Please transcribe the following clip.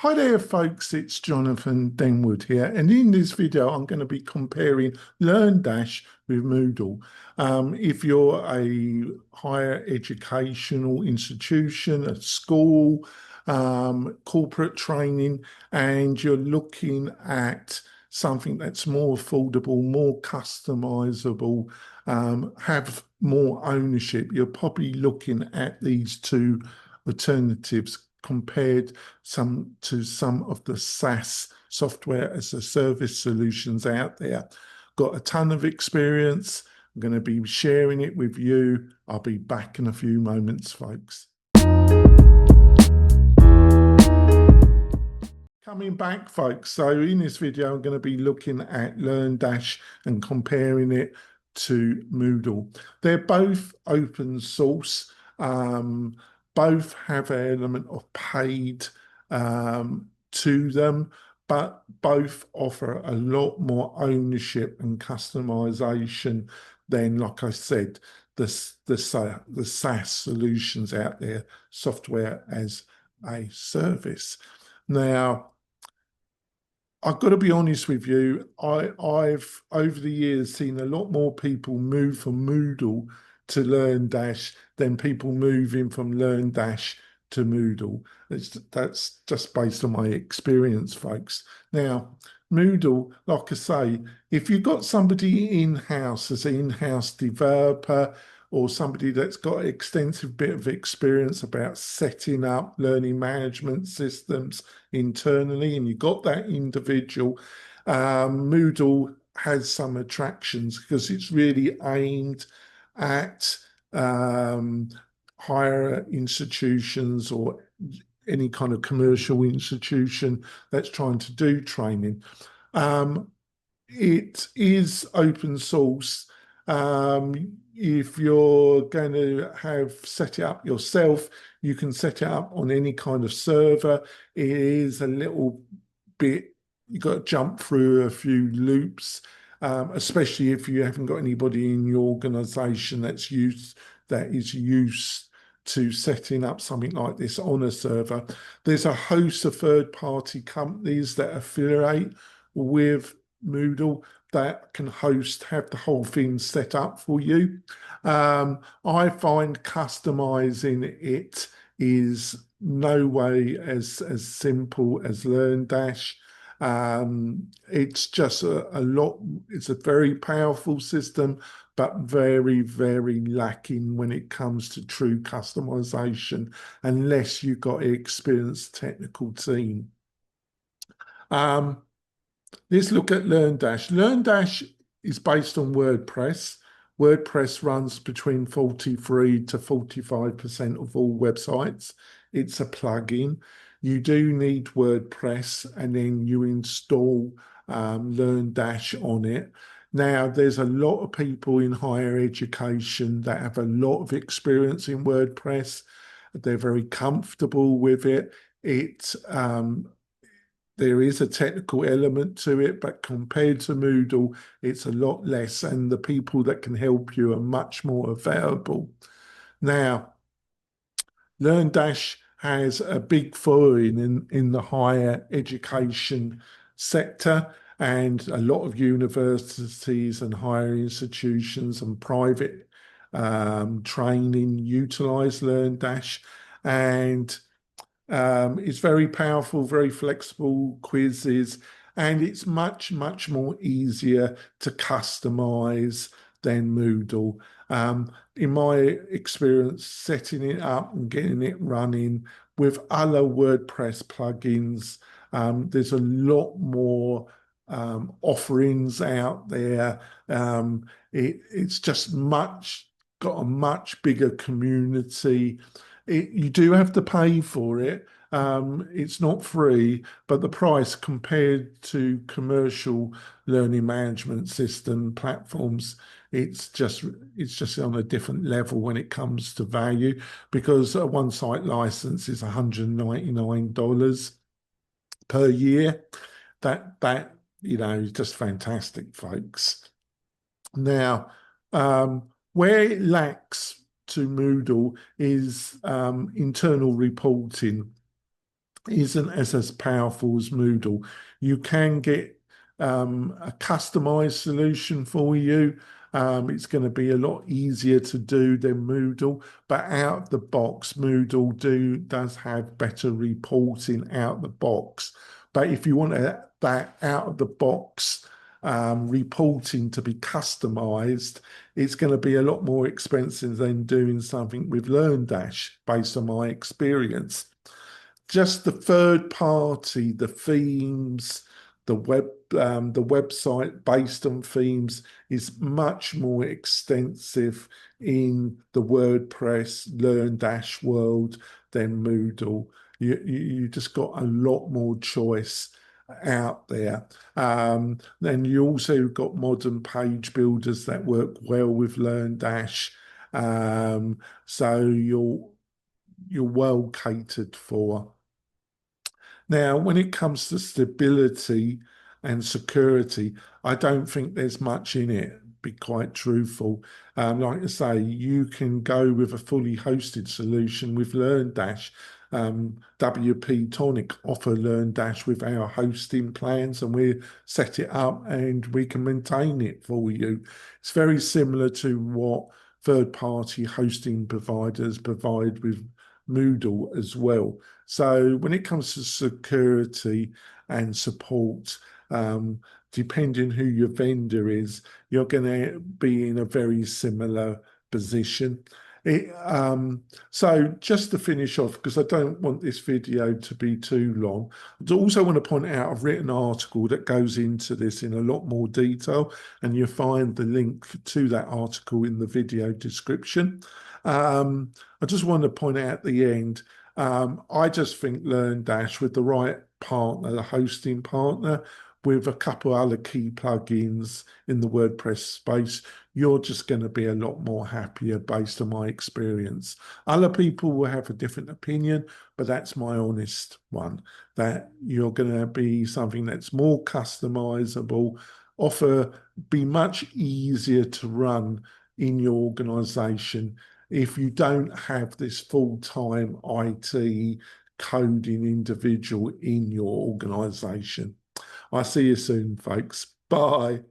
Hi there folks, it's Jonathan Denwood here, and in this video I'm going to be comparing LearnDash with Moodle. If you're a higher educational institution, a school, corporate training, and you're looking at something that's more affordable, more customizable, have more ownership, you're probably looking at these two alternatives compared to some of the SaaS software as a service solutions out there. Got a ton of experience. I'm going to be sharing it with you. I'll be back in a few moments, folks. Coming back, folks. So in this video, I'm going to be looking at LearnDash and comparing it to Moodle. They're both open source. Both have an element of paid to them, but both offer a lot more ownership and customization than, like I said, the SaaS solutions out there, software as a service. Now, I've got to be honest with you, I've over the years seen a lot more people move from Moodle to LearnDash than people moving from LearnDash to Moodle. That's just based on my experience, folks. Now, Moodle, like I say, if you've got somebody in-house as an in-house developer or somebody that's got an extensive bit of experience about setting up learning management systems internally, and you've got that individual, Moodle has some attractions because it's really aimed at higher institutions or any kind of commercial institution that's trying to do training. It is open source. If you're going to have set it up yourself, you can set it up on any kind of server. It is a little bit, you've got to jump through a few loops, especially if you haven't got anybody in your organization that is used to setting up something like this on a server. There's a host of third-party companies that affiliate with Moodle that can have the whole thing set up for you. I find customizing it is no way as simple as LearnDash. It's just it's a very powerful system, but very, very lacking when it comes to true customization, unless you've got an experienced technical team. Let's look at LearnDash. LearnDash is based on WordPress. WordPress runs between 43 to 45% of all websites. It's a plugin. You do need WordPress, and then you install LearnDash on it. Now, there's a lot of people in higher education that have a lot of experience in WordPress. They're very comfortable with it. There is a technical element to it, but compared to Moodle, it's a lot less, and the people that can help you are much more available. Now, LearnDash has a big following in the higher education sector, and a lot of universities and higher institutions and private training utilize LearnDash, and it's very powerful, very flexible quizzes, and it's much, much more easier to customize than Moodle. In my experience, setting it up and getting it running with other WordPress plugins, there's a lot more offerings out there. It's just got a much bigger community. You do have to pay for it. It's not free, but the price compared to commercial learning management system platforms, it's just on a different level when it comes to value, because a one-site license is $199 per year. That is just fantastic, folks. Now, where it lacks to Moodle is internal reporting. isn't as powerful as Moodle. You can get a customized solution for you. It's going to be a lot easier to do than Moodle, but out of the box, Moodle does have better reporting out the box. But if you want that out of the box reporting to be customized, it's going to be a lot more expensive than doing something with LearnDash, based on my experience. Just the third party, the themes, the website based on themes is much more extensive in the WordPress LearnDash world than Moodle. You just got a lot more choice out there. Then you also got modern page builders that work well with LearnDash. So you're well catered for. Now, when it comes to stability and security, I don't think there's much in it, be quite truthful. Like I say, you can go with a fully hosted solution with LearnDash. WP-Tonic offer LearnDash with our hosting plans, and we set it up and we can maintain it for you. It's very similar to what third-party hosting providers provide with Moodle as well. So when it comes to security and support, depending who your vendor is, you're going to be in a very similar position. So just to finish off, because I don't want this video to be too long, I also want to point out I've written an article that goes into this in a lot more detail, and you'll find the link to that article in the video description. I just want to point out at the end, I just think LearnDash with the right partner, the hosting partner, with a couple other key plugins in the WordPress space, you're just going to be a lot more happier based on my experience. Other people will have a different opinion, but that's my honest one, that you're going to be something that's more customizable, be much easier to run in your organization if you don't have this full-time IT coding individual in your organization. I'll see you soon, folks. Bye.